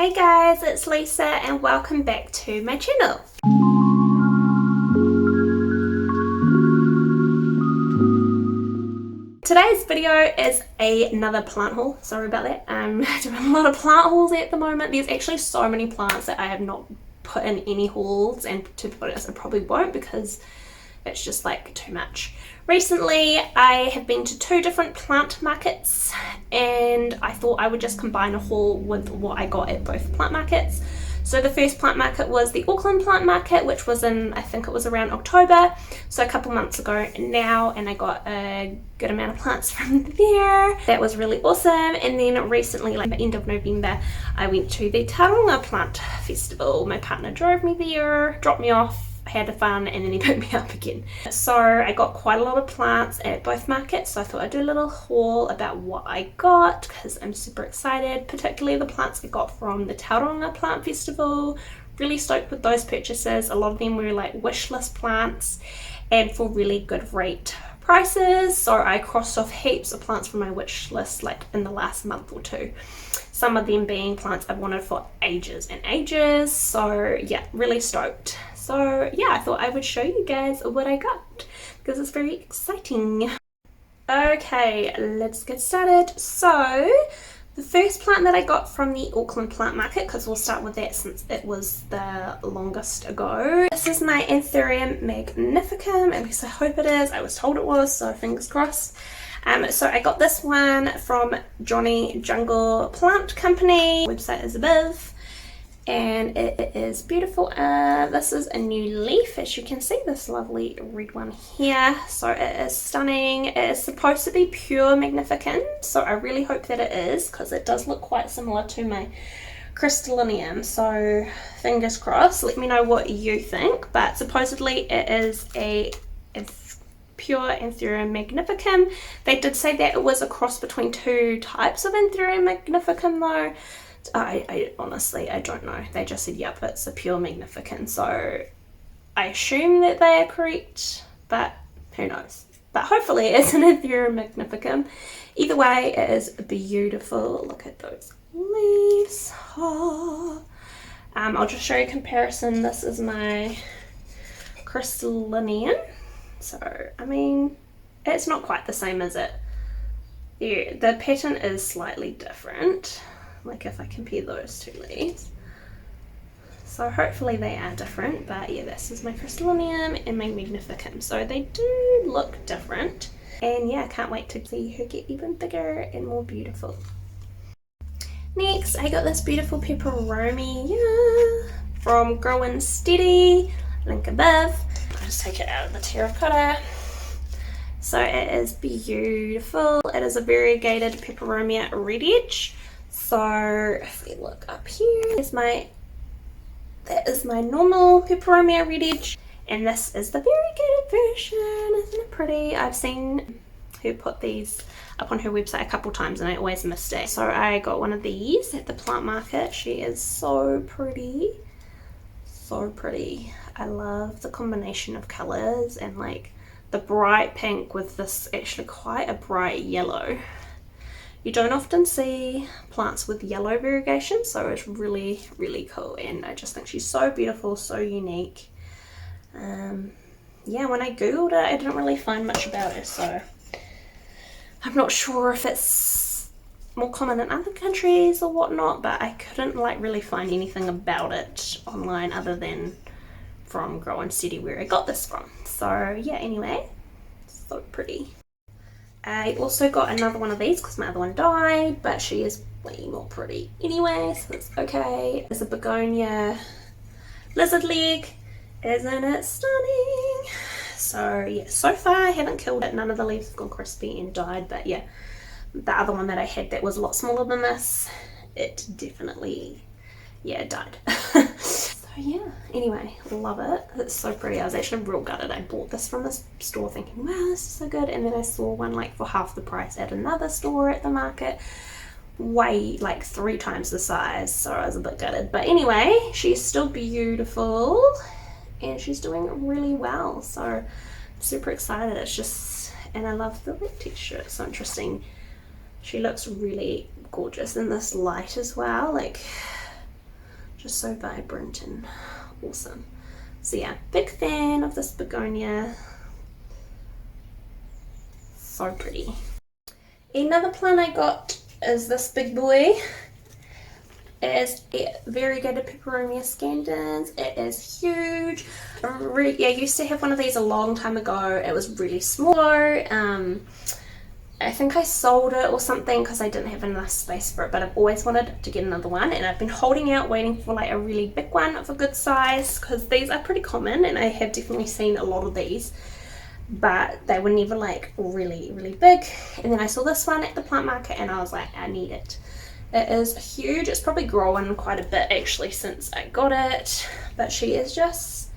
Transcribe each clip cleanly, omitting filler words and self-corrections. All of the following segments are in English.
Hey guys, it's Lisa and welcome back to my channel. Today's video is another plant haul. Sorry about that. I'm doing a lot of plant hauls at the moment. There's actually so many plants that I have not put in any hauls, and to be honest I probably won't because it's just like too much. Recently I have been to two different plant markets and I thought I would just combine a haul with what I got at both plant markets. So the first plant market was the Auckland plant market, which was in, I think it was around October, so a couple months ago now, and I got a good amount of plants from there. That was really awesome. And then recently, like the end of November, I went to the Tauranga plant festival. My partner drove me there, dropped me off, had fun, and then he picked me up again. So I got quite a lot of plants at both markets, so I thought I'd do a little haul about what I got because I'm super excited, particularly the plants I got from the Tauranga plant festival. Really stoked with those purchases. A lot of them were like wish list plants and for really good rate prices, so I crossed off heaps of plants from my wish list like in the last month or two. Some of them being plants I've wanted for ages and ages, so yeah, really stoked. So yeah, I thought I would show you guys what I got because it's very exciting. Okay, let's get started. So the first plant that I got from the Auckland plant market, because we'll start with that since it was the longest ago. This is my Anthurium magnificum, at least I hope it is. I was told it was, so fingers crossed. So I got this one from Johnny Jungle Plant Company. Website is above. And it is beautiful. This is a new leaf, as you can see, this lovely red one here. So it is stunning. It is supposed to be pure magnificum, so I really hope that it is, because it does look quite similar to my crystallinium, so fingers crossed. Let me know what you think, but supposedly it is a pure Anthurium magnificum. They did say that it was a cross between two types of Anthurium magnificum though. I honestly, I don't know. They just said, yep, it's a pure magnificum. So I assume that they are correct, but who knows. But hopefully it's an Anthurium magnificum. Either way, it is beautiful. Look at those leaves. Oh. I'll just show you a comparison. This is my crystallinium. So, I mean, it's not quite the same, is it? Yeah, the pattern is slightly different. Like if I compare those two leaves, so hopefully they are different. But yeah, this is my crystallinium and my magnificum, so they do look different, and yeah, I can't wait to see her get even bigger and more beautiful. Next I got this beautiful peperomia from Growing Steady, link above. I'll just take it out of the terracotta. So it is beautiful. It is a variegated peperomia red edge. So if we look up here, that is my normal peperomia red edge, and this is the variegated version. Isn't it pretty? I've seen her put these up on her website a couple times and I always missed it. So I got one of these at the plant market. She is so pretty. So pretty. I love the combination of colors and like the bright pink with this actually quite a bright yellow. You don't often see plants with yellow variegation, so it's really, really cool, and I just think she's so beautiful, so unique. Yeah, when I googled it, I didn't really find much about her, so I'm not sure if it's more common in other countries or whatnot, but I couldn't like really find anything about it online other than from Grow and Steady where I got this from. So yeah, anyway, so pretty. I also got another one of these because my other one died, but she is way more pretty anyway, so it's okay. There's a begonia lizard leg. Isn't it stunning? So yeah, so far I haven't killed it. None of the leaves have gone crispy and died, but yeah, the other one that I had that was a lot smaller than this, it definitely, yeah, died. So yeah, anyway, love it. It's so pretty. I was actually real gutted. I bought this from this store thinking, wow, this is so good, and then I saw one like for half the price at another store at the market, way like 3 times the size, so I was a bit gutted. But anyway, she's still beautiful and she's doing really well, so I'm super excited. It's just, and I love the lip texture. It's so interesting. She looks really gorgeous in this light as well. Like, just so vibrant and awesome. So yeah, big fan of this begonia. So pretty. Another plant I got is this big boy. It is a variegated Peperomia scandens. It is huge. I used to have one of these a long time ago. It was really small. I think I sold it or something because I didn't have enough space for it, but I've always wanted to get another one, and I've been holding out waiting for like a really big one of a good size, because these are pretty common and I have definitely seen a lot of these, but they were never like really big. And then I saw this one at the plant market and I was like, I need it. It is huge. It's probably grown quite a bit actually since I got it, but she is just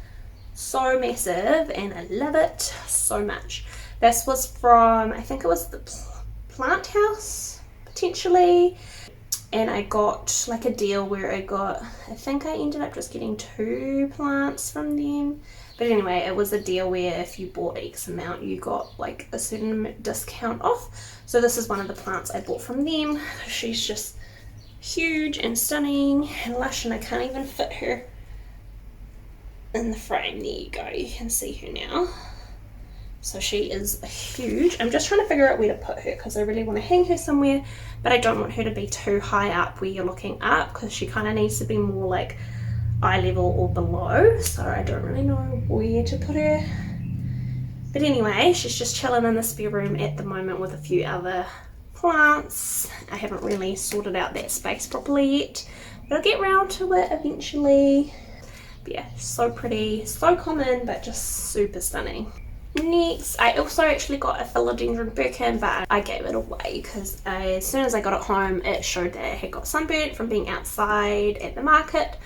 so massive and I love it so much. This was from, I think it was the Plant House, potentially. And I got like a deal where I think I ended up just getting 2 plants from them. But anyway, it was a deal where if you bought X amount, you got like a certain discount off. So this is one of the plants I bought from them. She's just huge and stunning and lush, and I can't even fit her in the frame. There you go, you can see her now. So she is huge. I'm just trying to figure out where to put her because I really want to hang her somewhere, but I don't want her to be too high up where you're looking up, because she kind of needs to be more like eye level or below, so I don't really know where to put her. But anyway, she's just chilling in the spare room at the moment with a few other plants. I haven't really sorted out that space properly yet, but I'll get round to it eventually. But yeah, so pretty, so common, but just super stunning. Next, I also actually got a philodendron birkin, but I gave it away because as soon as I got it home, it showed that it had got sunburnt from being outside at the market,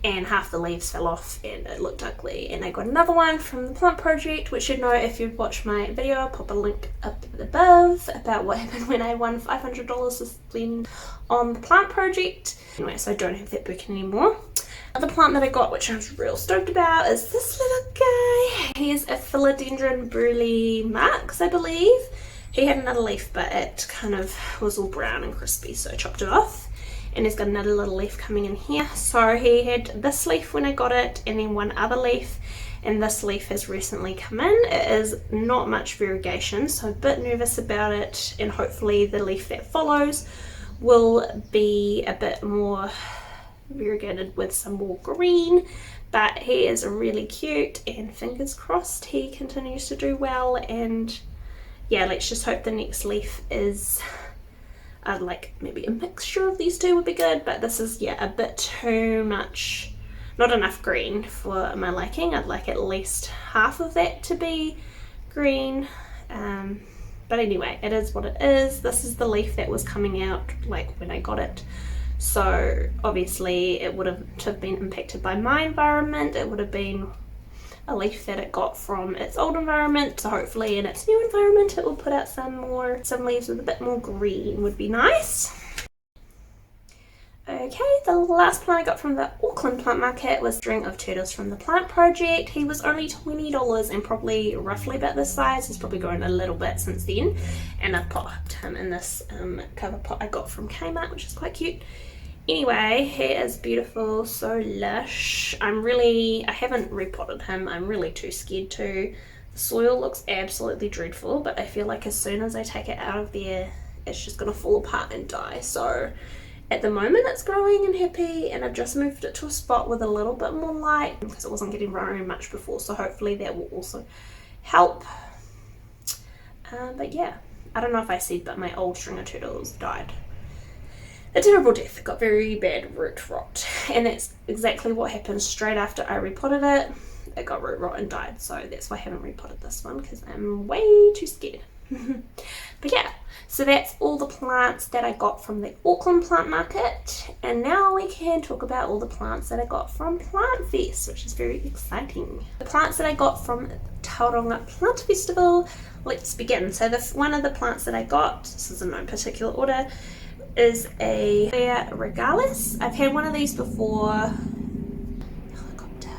and half the leaves fell off and it looked ugly. And I got another one from the plant project, which you'd know if you've watched my video. I'll pop a link up above about what happened when I won $500 to spend on the plant project. Anyway, so I don't have that birkin anymore. Other plant that I got, which I was real stoked about, is this little guy. He is a philodendron burley Max, I believe. He had another leaf, but it kind of was all brown and crispy, so I chopped it off. And he's got another little leaf coming in here. So he had this leaf when I got it, and then one other leaf, and this leaf has recently come in. It is not much variegation, so I'm a bit nervous about it, and hopefully the leaf that follows will be a bit more variegated with some more green. But he is really cute, and fingers crossed he continues to do well. And yeah, let's just hope the next leaf is like maybe a mixture of these two would be good, but this is, yeah, a bit too much, not enough green for my liking. I'd like at least half of that to be green. But anyway, it is what it is. This is the leaf that was coming out like when I got it. So obviously it would have been impacted by my environment. It would have been a leaf that it got from its old environment. So hopefully in its new environment it will put out some leaves with a bit more green would be nice. Okay, the last plant I got from the Auckland plant market was a string of turtles from the plant project. He was only $20 and probably roughly about this size. He's probably grown a little bit since then. And I've popped him in this cover pot I got from Kmart, which is quite cute. Anyway, he is beautiful, so lush. I haven't repotted him. I'm really too scared to. The soil looks absolutely dreadful, but I feel like as soon as I take it out of there, it's just going to fall apart and die. So at the moment it's growing and happy, and I've just moved it to a spot with a little bit more light because it wasn't getting very much before, so hopefully that will also help. But yeah, I don't know if I said, but my old string of turtles died. A terrible death. It got very bad root rot, and that's exactly what happened straight after I repotted it. It got root rot and died, so that's why I haven't repotted this one, because I'm way too scared. But yeah, so that's all the plants that I got from the Auckland plant market, and now we can talk about all the plants that I got from Plant Fest, which is very exciting. The plants that I got from Tauranga Plant Festival, let's begin. So one of the plants that I got, this is in no particular order, is a Regalis. I've had one of these before. Helicopter.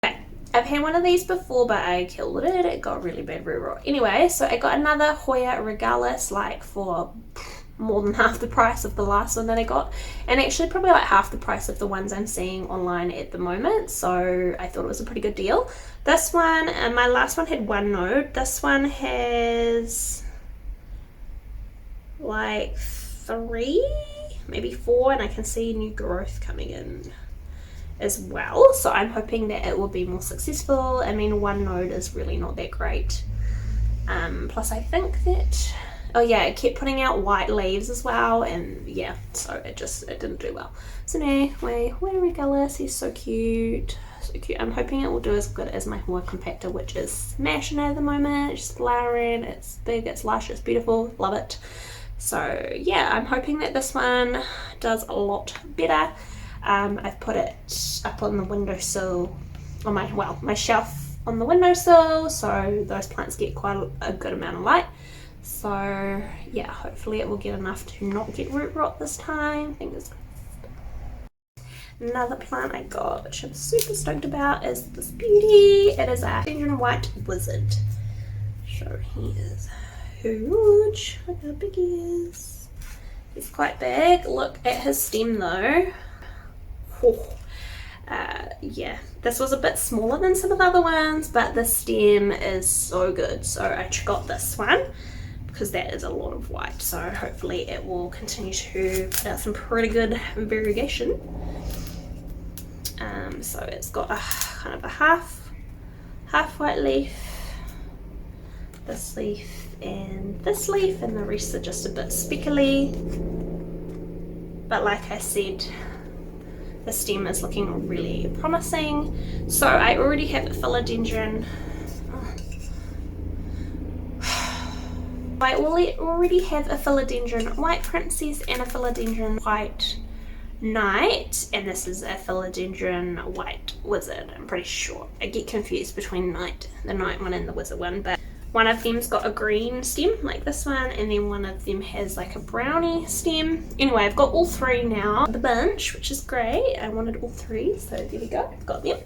Okay, I've had one of these before, but I killed it. It got really bad root rot. Anyway, so I got another Hoya Regalis, like for more than half the price of the last one that I got, and actually probably like half the price of the ones I'm seeing online at the moment, so I thought it was a pretty good deal. This one, and my last one had one node. This one has like 3, maybe 4, and I can see new growth coming in as well, so I'm hoping that it will be more successful. I mean, one node is really not that great, plus I think that, oh yeah, it kept putting out white leaves as well, and yeah, so it didn't do well. So anyway, Hoya Regalis, he's so cute, so cute. I'm hoping it will do as good as my Hoya Compactor, which is smashing at the moment. It's flowering, it's big, it's lush, it's beautiful, love it. So yeah, I'm hoping that this one does a lot better. I've put it up on the windowsill, on my shelf on the windowsill, so those plants get quite a good amount of light. So yeah, hopefully it will get enough to not get root rot this time. Fingers crossed. Another plant I got, which I'm super stoked about, is this beauty. It is a Philodendron White Wizard. So he is huge. Look how big he is. He's quite big. Look at his stem though. Oh. Yeah, this was a bit smaller than some of the other ones, but the stem is so good, so I got this one because that is a lot of white, so hopefully it will continue to put out some pretty good variegation. So it's got a kind of a half white leaf, this leaf, and the rest are just a bit speckly, but like I said, the stem is looking really promising. So I already have a philodendron. I already have a philodendron white princess and a philodendron white knight, and this is a philodendron white wizard. I'm pretty sure. I get confused between the knight one and the wizard one, but one of them's got a green stem like this one, and then one of them has like a brownie stem. Anyway, I've got all 3 now, the bunch, which is great. I wanted all 3, so there we go, I've got them.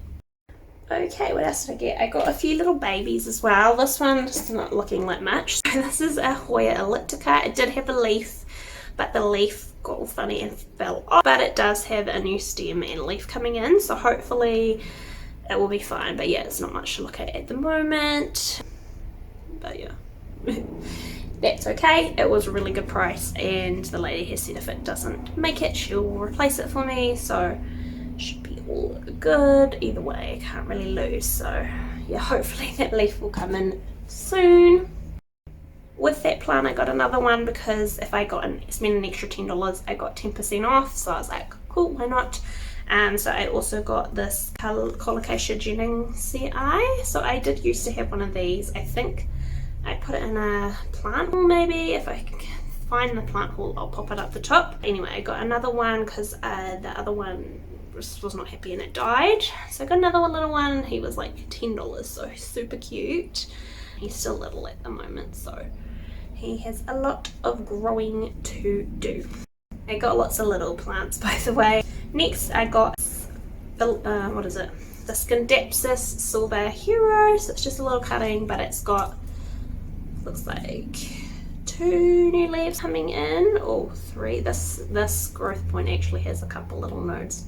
Okay, what else did I get? I got a few little babies as well. This one's not looking like much. So this is a Hoya elliptica. It did have a leaf, but the leaf got all funny and fell off. But it does have a new stem and leaf coming in, so hopefully it will be fine. But yeah, it's not much to look at the moment. But yeah, that's okay. It was a really good price, and the lady has said if it doesn't make it, she'll replace it for me, so should be all good. Either way, I can't really lose, so yeah, hopefully that leaf will come in soon. With that plant, I got another one because if I spent an extra $10, I got 10% off, so I was like, cool, why not? So I also got this Colocasia Jennings CI. So I did used to have one of these. I think I put it in a plant haul, maybe. If I can find the plant haul, I'll pop it up the top. Anyway, I got another one because the other one was not happy and it died. So I got another little one. He was like $10, so super cute. He's still little at the moment, so he has a lot of growing to do. I got lots of little plants, by the way. Next, I got what is it? The Scindapsus Silver Hero. So it's just a little cutting, but it's got, looks like 2 new leaves coming in, or 3. This growth point actually has a couple little nodes,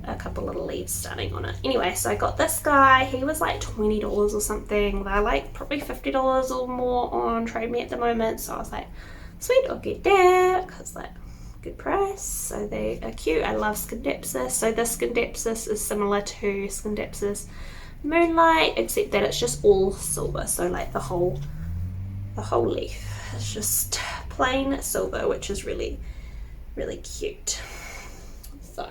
a couple little leaves starting on it. Anyway, so I got this guy. He was like $20 or something. They're like probably $50 or more on Trade Me at the moment. So I was like, sweet, I'll get that because like good price. So they are cute. I love Scindapsus. So this Scindapsus is similar to Scindapsus Moonlight, except that it's just all silver. So like the whole leaf is just plain silver, which is really, really cute. So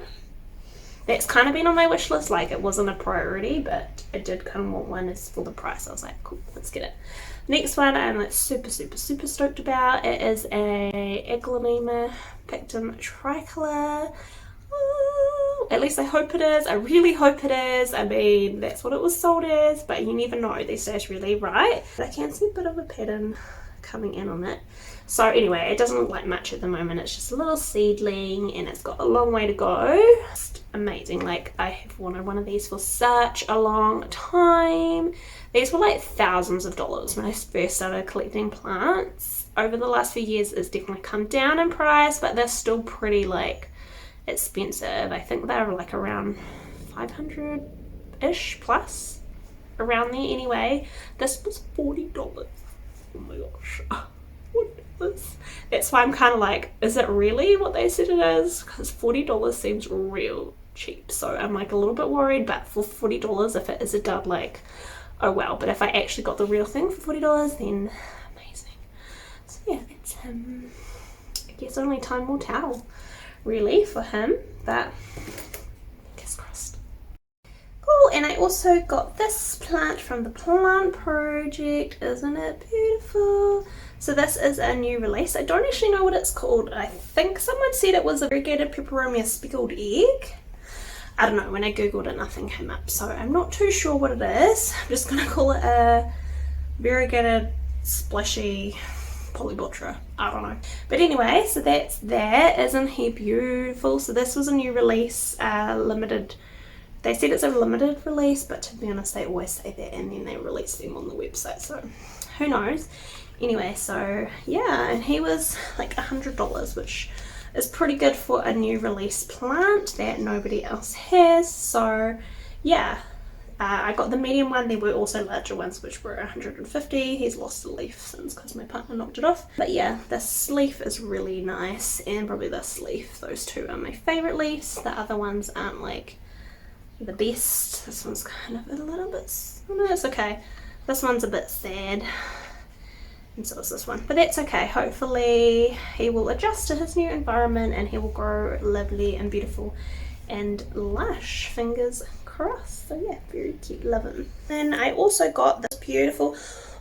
that's kind of been on my wish list. Like it wasn't a priority, but I did kind of want one. It's for the price. I was like, cool, let's get it. Next one I'm like super stoked about. It is a Aglaonema Pictum tricolor. Ooh, at least I hope it is. I really hope it is. I mean, that's what it was sold as, but you never know these days really, right? I can see a bit of a pattern coming in on it. So anyway, it doesn't look like much at the moment. It's just a little seedling and it's got a long way to go. Just amazing. Like, I have wanted one of these for such a long time. These were like thousands of dollars when I first started collecting plants. Over the last few years, it's definitely come down in price, but they're still pretty like expensive. I think they're like around 500-ish plus, around there anyway. This was $40. Oh my gosh. What is this? That's why I'm kind of like, is it really what they said it is? Because $40 seems real cheap. So I'm like a little bit worried, but for $40, if it is a dud, like, oh well. But if I actually got the real thing for $40, then amazing. So yeah, that's him. I guess only time will tell, really, for him, but guess crossed. Cool, and I also got this plant from the Plant Project. Isn't it beautiful? So this is a new release. I don't actually know what it's called. I think someone said it was a variegated peperomia speckled egg. I don't know, when I googled it nothing came up, so I'm not too sure what it is. I'm just gonna call it a variegated splashy polybotra. I don't know. But anyway, so that's that. Isn't he beautiful? So this was a new release, limited. They said it's a limited release, but to be honest, they always say that and then they release them on the website, so who knows. Anyway, so yeah, and he was like $100, which is pretty good for a new release plant that nobody else has. So yeah, I got the medium one. There were also larger ones which were $150. He's lost a leaf since because my partner knocked it off. But yeah, this leaf is really nice, and probably this leaf. Those two are my favorite leaves. The other ones aren't like the best. This one's kind of a little bit, oh no, it's okay. This one's a bit sad, and so is this one, but that's okay. Hopefully he will adjust to his new environment and he will grow lovely and beautiful and lush, fingers crossed. So yeah, very cute, love him. Then I also got this beautiful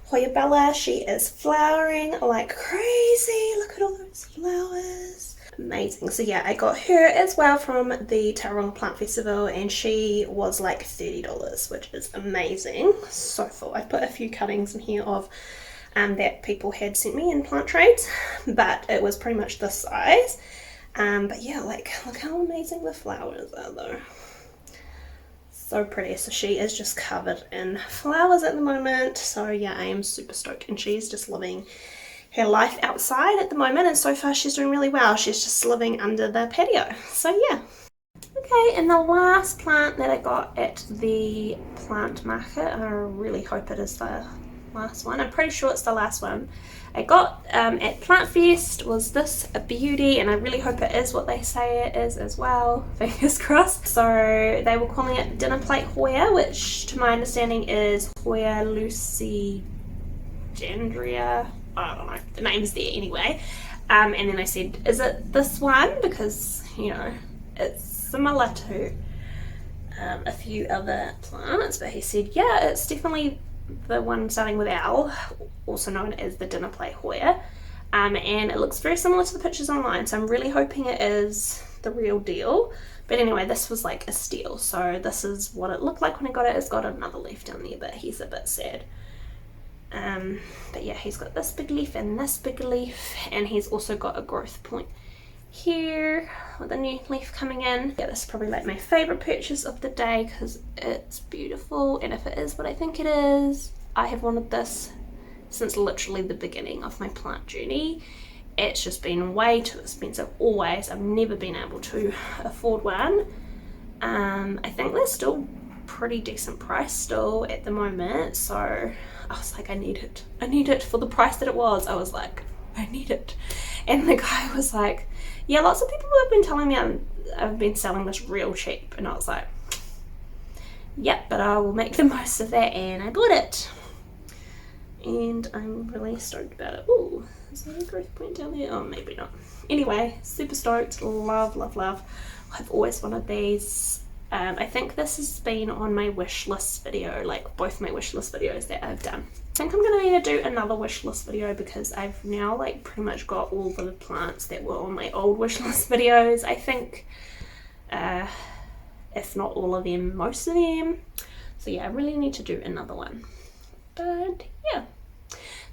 Hoya Bella. She is flowering like crazy. Look at all those flowers, amazing. So yeah, I got her as well from the Tauranga Plant Festival, and she was like $30, which is amazing. So full. I put a few cuttings in here of that people had sent me in plant trades, but it was pretty much this size. But yeah, like, look how amazing the flowers are though. So pretty. So she is just covered in flowers at the moment. So yeah, I am super stoked, and she's just living her life outside at the moment, and so far she's doing really well. She's just living under the patio. So yeah. Okay, and the last plant that I got at the plant market, I really hope it is the last one. I'm pretty sure it's the last one I got at Plant Fest, was this a beauty, and I really hope it is what they say it is as well, fingers crossed. So they were calling it dinner plate Hoya, which to my understanding is Hoya lucidandria. I don't know, the name's there anyway. And then I said, is it this one? Because, you know, it's similar to a few other plants, but he said, yeah, it's definitely the one starting with L, also known as the dinner plate Hoya, and it looks very similar to the pictures online, so I'm really hoping it is the real deal. But anyway, this was like a steal, so this is what it looked like when I got it. It's got another leaf down there, but he's a bit sad. But yeah, he's got this big leaf and this big leaf, and he's also got a growth point here with a new leaf coming in. Yeah, this is probably like my favorite purchase of the day because it's beautiful, and if it is what I think it is, I have wanted this since literally the beginning of my plant journey. It's just been way too expensive always. I've never been able to afford one. I think they're still pretty decent price still at the moment, so I was like, I need it for the price that it was. I was like, I need it. And the guy was like, yeah, lots of people have been telling me I've been selling this real cheap, and I was like, yep, but I will make the most of that, and I bought it, and I'm really stoked about it. Ooh, is there a growth point down there? Oh, maybe not. Anyway, super stoked. Love, love, love. I've always wanted these. I think this has been on my wish list video, like both my wish list videos that I've done. I think I'm gonna need to do another wish list video because I've now like pretty much got all the plants that were on my old wish list videos. I think if not all of them, most of them. So yeah, I really need to do another one. But yeah,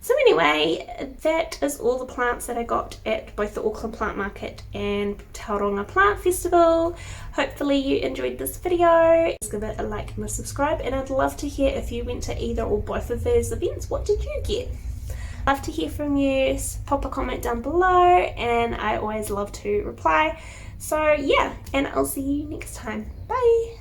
So anyway, that is all the plants that I got at both the Auckland Plant Market and Tauranga Plant Festival. Hopefully you enjoyed this video. Just give it a like and a subscribe, and I'd love to hear if you went to either or both of those events. What did you get? Love to hear from you. Pop a comment down below, and I always love to reply. So yeah, and I'll see you next time. Bye!